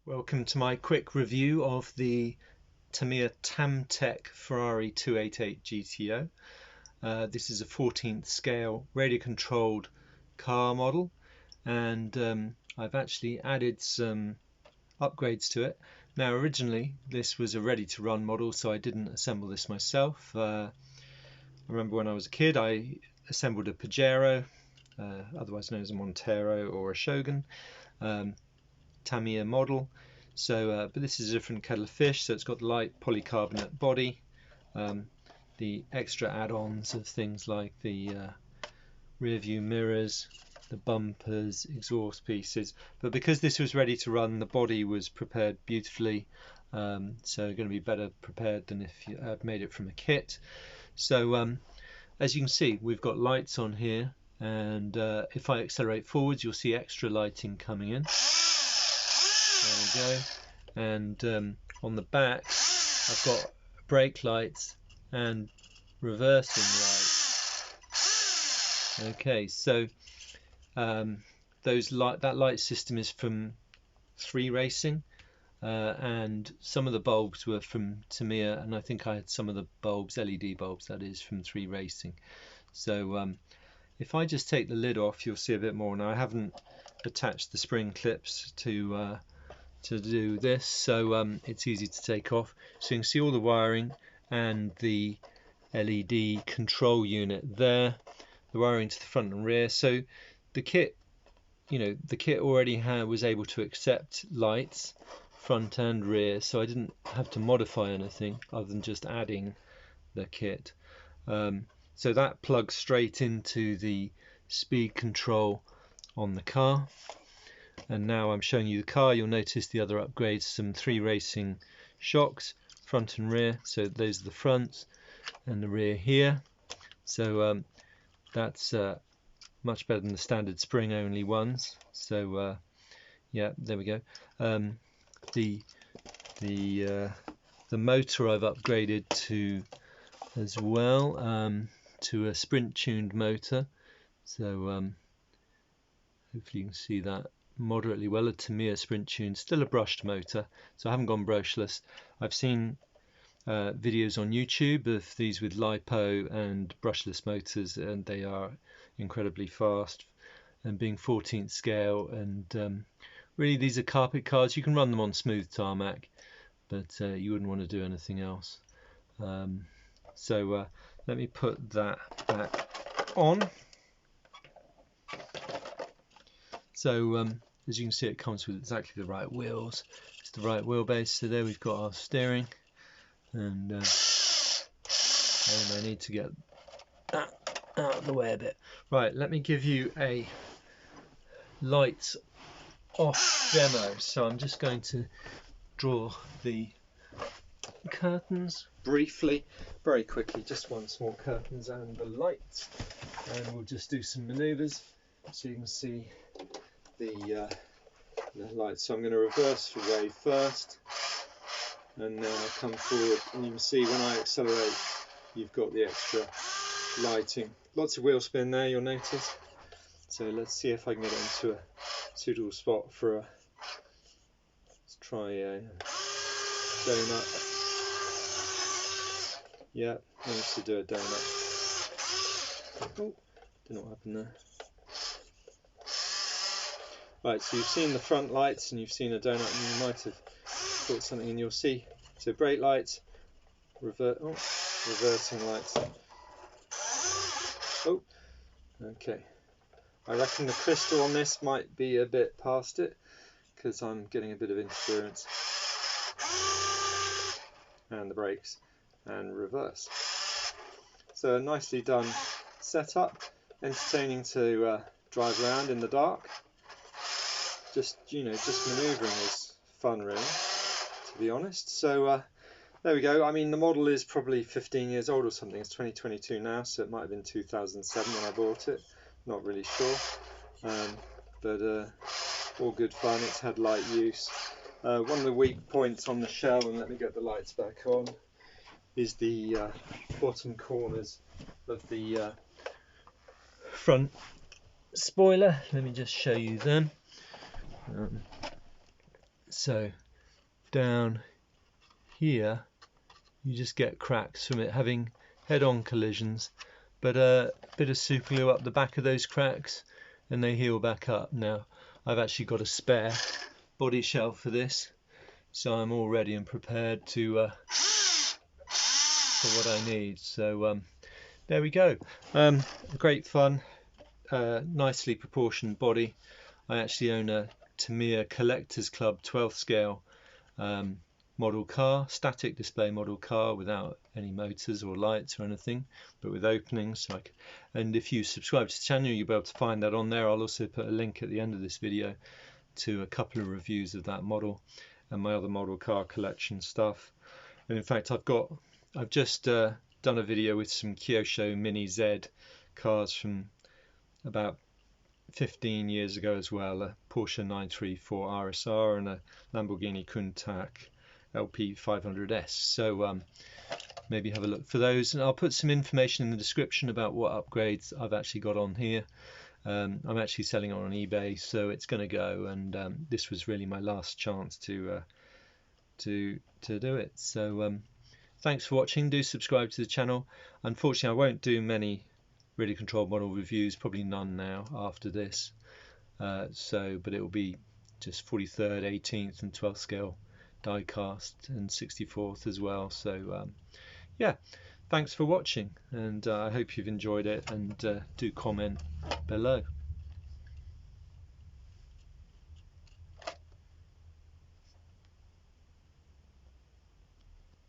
Welcome to my quick review of the Tamiya TamTech Ferrari 288 GTO. This is a 14th scale radio controlled car model, and I've actually added some upgrades to it. Now originally this was a ready to run model, so I didn't assemble this myself. I remember when I was a kid I assembled a Pajero, otherwise known as a Montero or a Shogun. Tamiya model, so but this is a different kettle of fish. So it's got the light polycarbonate body, the extra add-ons of things like the rear view mirrors, the bumpers, exhaust pieces. But because this was ready to run, the body was prepared beautifully, so going to be better prepared than if you had made it from a kit. So as you can see, we've got lights on here, and if I accelerate forwards you'll see extra lighting coming in. There we go. And on the back I've got brake lights and reversing lights. Okay, so that light system is from 3 Racing, and some of the bulbs were from Tamiya, and I think I had some of the bulbs, LED bulbs that is, from 3 Racing. So if I just take the lid off you'll see a bit more. Now I haven't attached the spring clips to do this, so it's easy to take off. So you can see all the wiring and the LED control unit there, the wiring to the front and rear. So the kit, the kit already was able to accept lights front and rear, so I didn't have to modify anything other than just adding the kit. So that plugs straight into the speed control on the car. And now I'm showing you the car. You'll notice the other upgrades, some 3 Racing shocks, front and rear. So those are the fronts and the rear here. So that's much better than the standard spring only ones. So yeah, there we go. The motor I've upgraded to as well, to a sprint tuned motor. So hopefully you can see that moderately well. A Tamiya sprint tuned, still a brushed motor, so I haven't gone brushless. I've seen videos on YouTube of these with lipo and brushless motors, and they are incredibly fast, and being 14th scale, and really these are carpet cars. You can run them on smooth tarmac, but you wouldn't want to do anything else. So let me put that back on. So as you can see, it comes with exactly the right wheels. It's the right wheelbase. So there we've got our steering, and I need to get that out of the way a bit. Right, let me give you a lights off demo. So I'm just going to draw the curtains briefly, very quickly, just one small curtains and the lights, and we'll just do some maneuvers so you can see the lights. So I'm going to reverse away first, and then I'll come forward, and you can see when I accelerate you've got the extra lighting. Lots of wheel spin there, you'll notice. So let's see if I can get it into a suitable spot for a, let's try a donut. Yeah, managed to do a donut. Oh, don't know what happened there. Right, so you've seen the front lights and you've seen a donut, and you might have thought something, and you'll see. So brake lights, reversing lights. Oh, okay. I reckon the crystal on this might be a bit past it, because I'm getting a bit of interference. And the brakes and reverse. So a nicely done setup, entertaining to drive around in the dark. Just manoeuvring is fun, really, to be honest. So there we go. I mean, the model is probably 15 years old or something. It's 2022 now, so it might have been 2007 when I bought it. Not really sure, but all good fun. It's had light use. One of the weak points on the shell, and let me get the lights back on, is the bottom corners of the front spoiler. Let me just show you them. So down here you just get cracks from it having head-on collisions, but a bit of super glue up the back of those cracks and they heal back up. Now I've actually got a spare body shell for this, so I'm all ready and prepared to for what I need. So there we go. Great fun, nicely proportioned body. I actually own a Tamiya Collectors Club 12th scale model car, static display model car without any motors or lights or anything, but with openings. And if you subscribe to the channel, you'll be able to find that on there. I'll also put a link at the end of this video to a couple of reviews of that model and my other model car collection stuff. And in fact, I've just done a video with some Kyosho Mini Z cars from about 15 years ago as well, a Porsche 934 RSR and a Lamborghini Countach LP 500S. So maybe have a look for those, and I'll put some information in the description about what upgrades I've actually got on here. I'm actually selling it on eBay, so it's going to go, and this was really my last chance to do it. So thanks for watching. Do subscribe to the channel. Unfortunately, I won't do many really controlled model reviews, probably none now after this. But it will be just 43rd, 18th, and 12th scale die cast, and 64th as well. So yeah, thanks for watching, and I hope you've enjoyed it, and do comment below.